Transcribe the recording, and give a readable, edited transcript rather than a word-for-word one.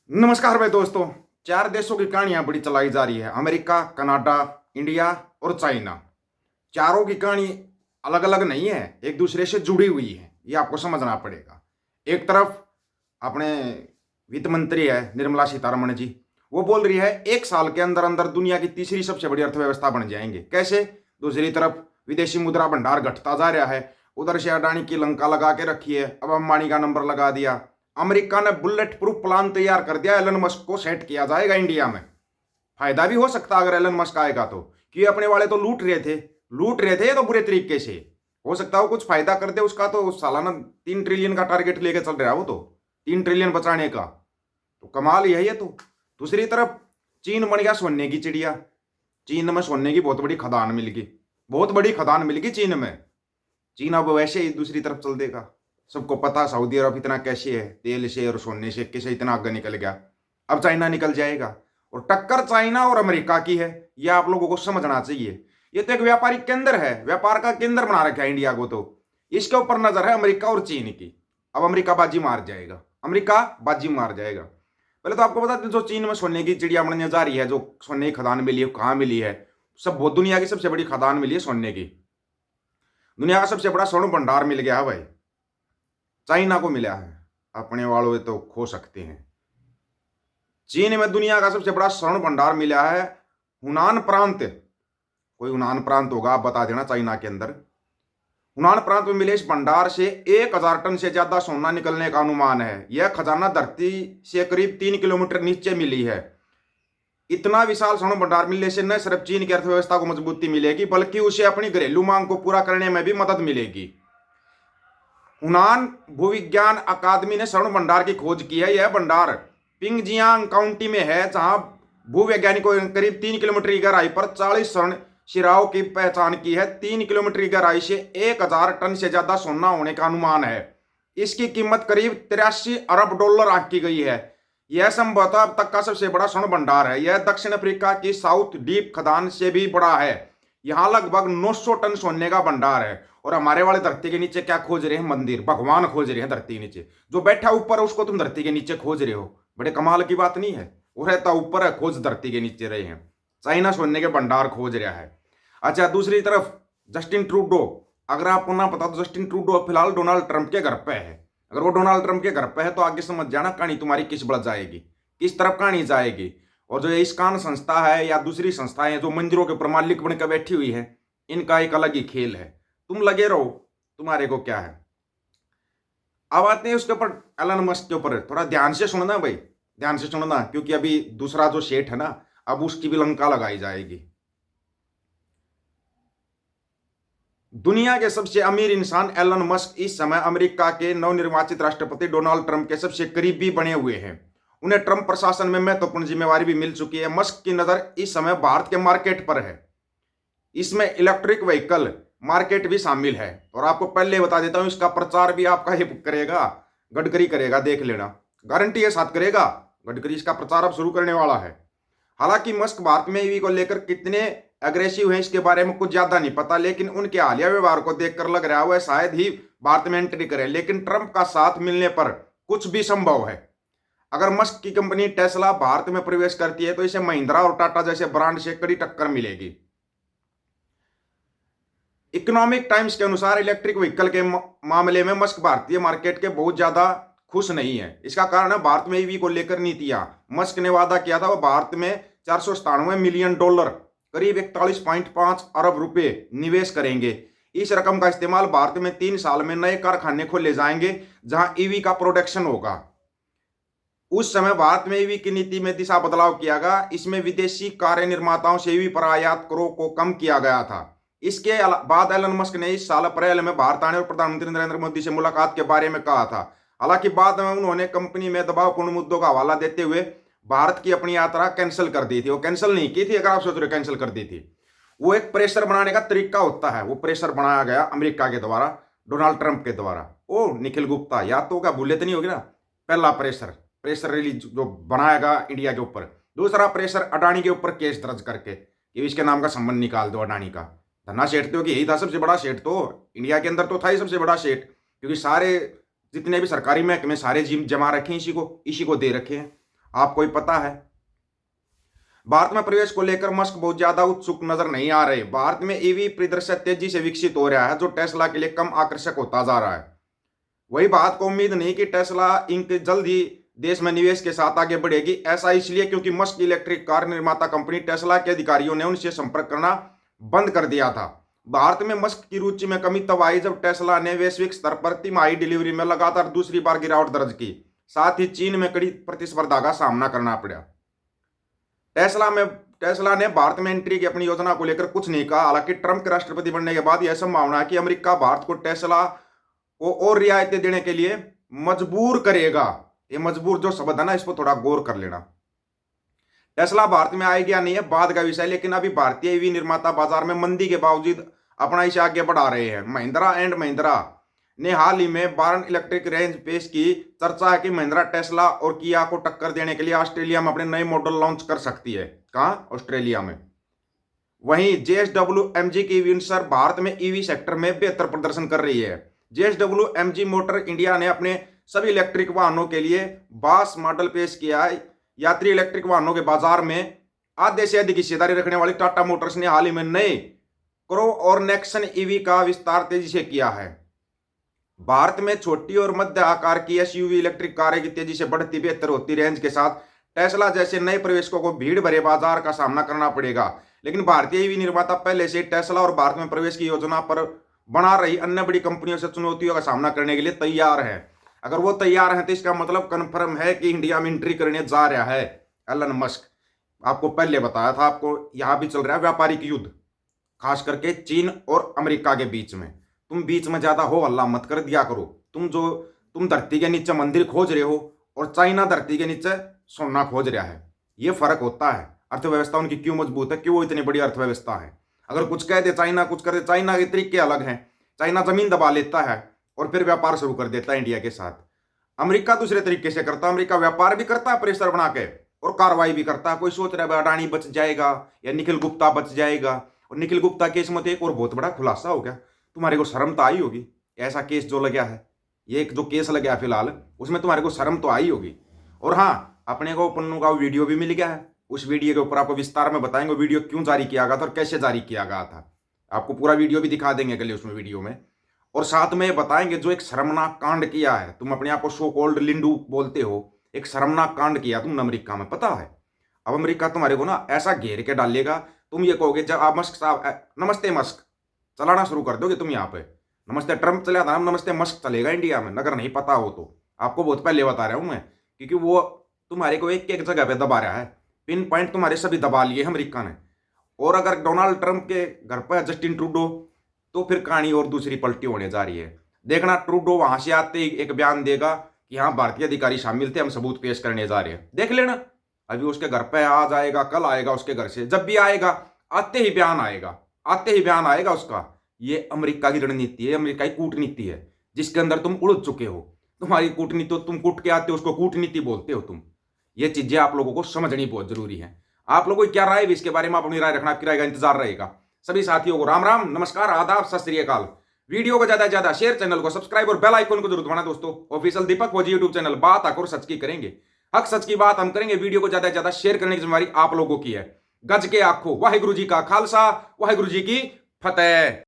नमस्कार भाई दोस्तों। चार देशों की कहानियां बड़ी चलाई जा रही है। अमेरिका, कनाडा, इंडिया और चाइना। चारों की कहानी अलग अलग नहीं है, एक दूसरे से जुड़ी हुई है। ये आपको समझना पड़ेगा। एक तरफ अपने वित्त मंत्री है निर्मला सीतारमण जी, वो बोल रही है 1 साल के अंदर अंदर दुनिया की तीसरी सबसे बड़ी अर्थव्यवस्था बन जाएंगे। कैसे? दूसरी तरफ विदेशी मुद्रा भंडार घटता जा रहा है। उधर से अडानी की लंका लगा के रखी है, अब अंबानी का नंबर लगा दिया। अमेरिका ने बुलेट प्रूफ प्लान तैयार कर दिया, एलन मस्क को सेट किया जाएगा इंडिया में। फायदा भी हो सकता अगर एलन मस्क आएगा तो, कि अपने वाले तो लूट रहे थे तो बुरे तरीके से। हो सकता हो कुछ फायदा कर दे उसका, तो सालाना 3 ट्रिलियन का टारगेट लेके चल रहा है वो तो, 3 ट्रिलियन बचाने का। तो कमाल ही है ये तो। दूसरी तरफ चीन बन गया सोने की चिड़िया। चीन में सोने की बहुत बड़ी खदान मिल गई, बहुत बड़ी खदान मिल गई चीन में। चीन अब वैसे ही दूसरी तरफ चल देगा। सबको पता सऊदी अरब इतना कैसे है, तेल से और सोने से कैसे इतना आगे निकल गया। अब चाइना निकल जाएगा, और टक्कर चाइना और अमेरिका की है। यह आप लोगों को समझना चाहिए। ये तो एक व्यापारिक केंद्र है, व्यापार का केंद्र बना रखा है इंडिया को। तो इसके ऊपर नजर है अमेरिका और चीन की। अब अमेरिका बाजी मार जाएगा, अमेरिका बाजी मार जाएगा। पहले तो आपको बता दें, जो चीन में सोने की चिड़िया बनने जा रही है, जो सोने की खदान मिली है, कहाँ मिली है? सब बहुत दुनिया की सबसे बड़ी खदान मिली है सोने की। दुनिया का सबसे बड़ा स्वर्ण भंडार मिल गया है भाई, चाइना को मिला है। अपने वालों तो खो सकते हैं। चीन में दुनिया का सबसे बड़ा स्वर्ण भंडार मिला है। हुनान प्रांत, कोई हुनान प्रांत होगा, आप बता देना। चाइना के अंदर हुनान प्रांत में मिले इस भंडार से 1,000 टन से ज्यादा सोना निकलने का अनुमान है। यह खजाना धरती से करीब 3 किलोमीटर नीचे मिली है। इतना विशाल स्वर्ण भंडार मिलने से न सिर्फ चीन की अर्थव्यवस्था को मजबूती मिलेगी, बल्कि उसे अपनी घरेलू मांग को पूरा करने में भी मदद मिलेगी। हुनान भूविज्ञान अकादमी ने स्वर्ण भंडार की खोज की है। यह भंडार पिंगजियांग काउंटी में है, जहां भूवैज्ञानिकों ने करीब 3 किलोमीटर की गहराई पर 40 स्वर्ण शिराओं की पहचान की है। 3 किलोमीटर की गहराई से 1,000 टन से ज्यादा सोना होने का अनुमान है। इसकी कीमत करीब 83 अरब डॉलर आंकी गई है। यह संभवतः अब तक का सबसे बड़ा स्वर्ण भंडार है। यह दक्षिण अफ्रीका की साउथ डीप खदान से भी बड़ा है। यहाँ लगभग 900 टन सोने का भंडार है। और हमारे वाले धरती के नीचे क्या खोज रहे हैं? मंदिर, भगवान खोज रहे हैं धरती के नीचे। जो बैठा ऊपर है उसको तुम धरती के नीचे खोज रहे हो। बड़े कमाल की बात नहीं है? वो रहता ऊपर है, खोज धरती के नीचे रहे हैं। चाइना सोने के भंडार खोज रहा है। अच्छा, दूसरी तरफ जस्टिन ट्रूडो, अगर आपको ना पता तो जस्टिन ट्रूडो फिलहाल डोनाल्ड ट्रंप के घर पे है। अगर वो डोनाल्ड ट्रंप के घर पे है तो आगे समझ जाना कहानी तुम्हारी किस बढ़ जाएगी, किस तरफ कहानी जाएगी। और जो इस्कान संस्था है या दूसरी संस्थाएं जो मंदिरों के ऊपर मालिक बनकर बैठी हुई है, इनका एक अलग ही खेल है। तुम लगे रहो, तुम्हारे को क्या है। अब आते हैं उसके ऊपर, एलन मस्क के ऊपर। थोड़ा ध्यान से सुनना भाई, ध्यान से सुनना, क्योंकि अभी दूसरा जो सेठ है ना, अब उसकी भी लंका लगाई जाएगी। दुनिया के सबसे अमीर इंसान एलन मस्क इस समय अमेरिका के नवनिर्वाचित राष्ट्रपति डोनाल्ड ट्रंप के सबसे करीबी बने हुए हैं। उन्हें ट्रंप प्रशासन में महत्वपूर्ण जिम्मेवारी भी मिल चुकी है। मस्क की नजर इस समय भारत के मार्केट पर है। इसमें इलेक्ट्रिक व्हीकल मार्केट भी शामिल है। और आपको पहले बता देता हूं, इसका प्रचार भी आपका ही करेगा, गडकरी करेगा, देख लेना, गारंटी के साथ करेगा। गडकरी इसका प्रचार अब शुरू करने वाला है। हालांकि मस्क भारत में ईवी को लेकर कितने एग्रेसिव हैं इसके बारे में कुछ ज्यादा नहीं पता, लेकिन उनके हालिया व्यवहार को देखकर लग रहा है वह शायद ही भारत में एंट्री करें। लेकिन ट्रंप का साथ मिलने पर कुछ भी संभव है। अगर मस्क की कंपनी टेस्ला भारत में प्रवेश करती है तो इसे महिंद्रा और टाटा जैसे ब्रांड से कड़ी टक्कर मिलेगी। इकोनॉमिक टाइम्स के अनुसार इलेक्ट्रिक व्हीकल के मामले में मस्क भारतीय मार्केट के बहुत ज्यादा खुश नहीं है। इसका कारण है भारत में ईवी को लेकर नीतियां। मस्क ने वादा किया था वह भारत में 497 मिलियन डॉलर, करीब 41.5 अरब रुपए निवेश करेंगे। इस रकम का इस्तेमाल भारत में 3 साल में नए कारखाने खोले जाएंगे जहां ईवी का प्रोडक्शन होगा। उस समय भारत में ईवी की नीति में दिशा बदलाव किया गया। इसमें विदेशी कार निर्माताओं से ईवी पर आयात करों को कम किया गया था। इसके बाद एलन मस्क ने इस साल अप्रैल में भारत आने और प्रधानमंत्री नरेंद्र मोदी से मुलाकात के बारे में कहा था। हालांकि बाद में उन्होंने कंपनी में दबावपूर्ण मुद्दों का हवाला देते हुए भारत की अपनी यात्रा कैंसिल कर दी थी। वो कैंसिल नहीं की थी, अगर आप सोच रहे, कैंसिल कर दी थी। वो एक प्रेशर बनाने का तरीका होता है, वो प्रेशर बनाया गया अमेरिका के द्वारा, डोनाल्ड ट्रंप के द्वारा। ओ निखिल गुप्ता, याद तो क्या भूले तो नहीं होगी ना? पहला प्रेशर रिलीज जो बनाएगा इंडिया के ऊपर। दूसरा प्रेशर अडानी के ऊपर केस दर्ज करके कि इसके नाम का संबंध निकाल दो अडानी का। धन्ना सेठ तो कि यही था सबसे बड़ा सेठ, तो इंडिया के अंदर तो था ही सबसे बड़ा सेठ, क्योंकि सारे जितने भी सरकारी महकमे सारे जिम जमा रखे हैं इसी को दे रखे हैं। आपको ही पता है। भारत में प्रवेश को लेकर मस्क बहुत ज्यादा उत्सुक नजर नहीं आ रहे। भारत में ईवी परिदृश्य तेजी से विकसित हो रहा है, जो टेस्ला के लिए कम आकर्षक होता जा रहा है। वही बात को उम्मीद नहीं कि टेस्ला इंक जल्द ही देश में निवेश के साथ आगे बढ़ेगी। ऐसा इसलिए क्योंकि मस्क इलेक्ट्रिक कार निर्माता कंपनी टेस्ला के अधिकारियों ने उनसे संपर्क करना बंद कर दिया था। भारत में मस्क की रुचि में कमी तब आई जब टेस्ला ने वैश्विक स्तर पर तिमाही डिलीवरी में लगातार दूसरी बार गिरावट दर्ज की। साथ ही चीन में कड़ी प्रतिस्पर्धा का सामना करना पड़ा। टेस्ला ने भारत में एंट्री की अपनी योजना को लेकर कुछ नहीं कहा। हालांकि ट्रंप के राष्ट्रपति बनने के बाद यह संभावना है कि अमेरिका भारत को टेस्ला को और रियायतें देने के लिए मजबूर करेगा। ये मजबूर जो शब्द है ना, इस पर थोड़ा गौर कर लेना। टेस्ला भारत में आएगी या नहीं है बाद का विषय, लेकिन अभी भारतीय ईवी निर्माता बाजार में मंदी के बावजूद अपना इसे आगे बढ़ा रहे हैं। महिंद्रा एंड महिंद्रा ने हाल ही में बारन इलेक्ट्रिक रेंज पेश की। चर्चा है कि महिंद्रा टेस्ला और किया को टक्कर देने के लिए ऑस्ट्रेलिया में अपने नए मॉडल लॉन्च कर सकती है। कहाँ? ऑस्ट्रेलिया में। वहीं JSW-MG की विंसर भारत में ईवी सेक्टर में बेहतर प्रदर्शन कर रही है। JSW-MG मोटर इंडिया ने अपने सभी इलेक्ट्रिक वाहनों के लिए 22 मॉडल पेश किया है। यात्री इलेक्ट्रिक वाहनों के बाजार में आधे से अधिक हिस्सेदारी रखने वाली टाटा मोटर्स ने हाल ही में नए क्रो और नेक्सन ईवी का विस्तार तेजी से किया है। भारत में छोटी और मध्य आकार की SUV इलेक्ट्रिक कारें की तेजी से बढ़ती बेहतर होती रेंज के साथ टेस्ला जैसे नए प्रवेशकों को भीड़ भरे बाजार का सामना करना पड़ेगा। लेकिन भारतीय ईवी निर्माता पहले से टेस्ला और भारत में प्रवेश की योजना पर बना रही अन्य बड़ी कंपनियों से चुनौतियों का सामना करने के लिए तैयार है। अगर वो तैयार हैं तो इसका मतलब कन्फर्म है कि इंडिया में एंट्री करने जा रहा है एलन मस्क। आपको पहले बताया था, आपको यहां भी चल रहा है व्यापारिक युद्ध, खास करके चीन और अमेरिका के बीच में। तुम बीच में ज्यादा हो हल्ला मत कर दिया करो। तुम धरती के नीचे मंदिर खोज रहे हो और चाइना धरती के नीचे सोना खोज रहा है। ये फर्क होता है। अर्थव्यवस्था उनकी क्यों मजबूत है, क्यों वो इतनी बड़ी अर्थव्यवस्था है। अगर कुछ कह दे चाइना, कुछ कर दे चाइना के तरीके अलग हैं। चाइना जमीन दबा लेता है और फिर व्यापार शुरू कर देता है इंडिया के साथ। अमेरिका दूसरे तरीके से करता है। अमेरिका व्यापार भी करता है प्रेशर बना के और कार्रवाई भी करता है। कोई सोच रहा है अडानी बच जाएगा या निखिल गुप्ता बच जाएगा। और निखिल गुप्ता केस में तो एक और बहुत बड़ा खुलासा हो गया। तुम्हारे को शर्म तो आई होगी। ऐसा केस जो लगा है, ये एक जो केस लगा है फिलहाल, उसमें तुम्हारे को शर्म तो आई होगी। और हाँ, अपने को पन्नू का वीडियो भी मिल गया है। उस वीडियो के ऊपर आपको विस्तार में बताएंगे वीडियो क्यों जारी किया गया था और कैसे जारी किया गया था। आपको पूरा वीडियो भी दिखा देंगे अगले उसमें वीडियो में। और साथ में बताएंगे जो एक शर्मनाक कांड किया है। तुम अपने आप को सो कॉल्ड लिंडू बोलते हो, एक शर्मनाक कांड किया तुमने अमेरिका में, पता है। अब अमेरिका तुम्हारे को ना ऐसा घेर के डालेगा, तुम ये कहोगे जब आप मस्क साहब नमस्ते मस्क चलाना शुरू कर दोगे तुम यहाँ पे। नमस्ते ट्रंप चला था, नमस्ते मस्क चलेगा इंडिया में। अगर नहीं पता हो तो आपको बहुत पहले बता रहा हूँ मैं, क्योंकि वो तुम्हारे को एक एक जगह पे दबा रहा है। पिन पॉइंट तुम्हारे सभी दबा लिए अमेरिका ने। और अगर डोनाल्ड ट्रंप के घर पर जस्टिन ट्रूडो, तो फिर कहानी और दूसरी पलटी होने जा रही है। देखना, ट्रूडो वहां से आते ही एक बयान देगा कि हाँ भारतीय अधिकारी शामिल थे, हम सबूत पेश करने जा रहे हैं। देख लेना, अभी उसके घर पे आ जाएगा, कल आएगा उसके घर से। जब भी आएगा आते ही बयान आएगा, आते ही बयान आएगा उसका। ये अमेरिका की रणनीति है, अमेरिका की कूटनीति है, जिसके अंदर तुम उलझ चुके हो। तुम्हारी कूटनीति, तुम कूट के आते हो उसको कूटनीति बोलते हो तुम। ये चीजें आप लोगों को समझनी बहुत जरूरी है। आप लोगों की क्या राय है इसके बारे में, आप अपनी राय रखना। आपकी राय का इंतजार रहेगा। सभी साथियों को राम राम, नमस्कार, आदाब, सत श्री अकाल। वीडियो को ज्यादा से ज्यादा शेयर, चैनल को सब्सक्राइब और बेल आइकन को जरूर दबाना दोस्तों। ऑफिशियल दीपक फौजी यूट्यूब चैनल, बात आकर सच की करेंगे, हक सच की बात हम करेंगे। वीडियो को ज्यादा से ज्यादा शेयर करने की जिम्मेदारी आप लोगों की है। गज के आखो, वाहिगुरु जी का खालसा, वाहिगुरु जी की फतेह।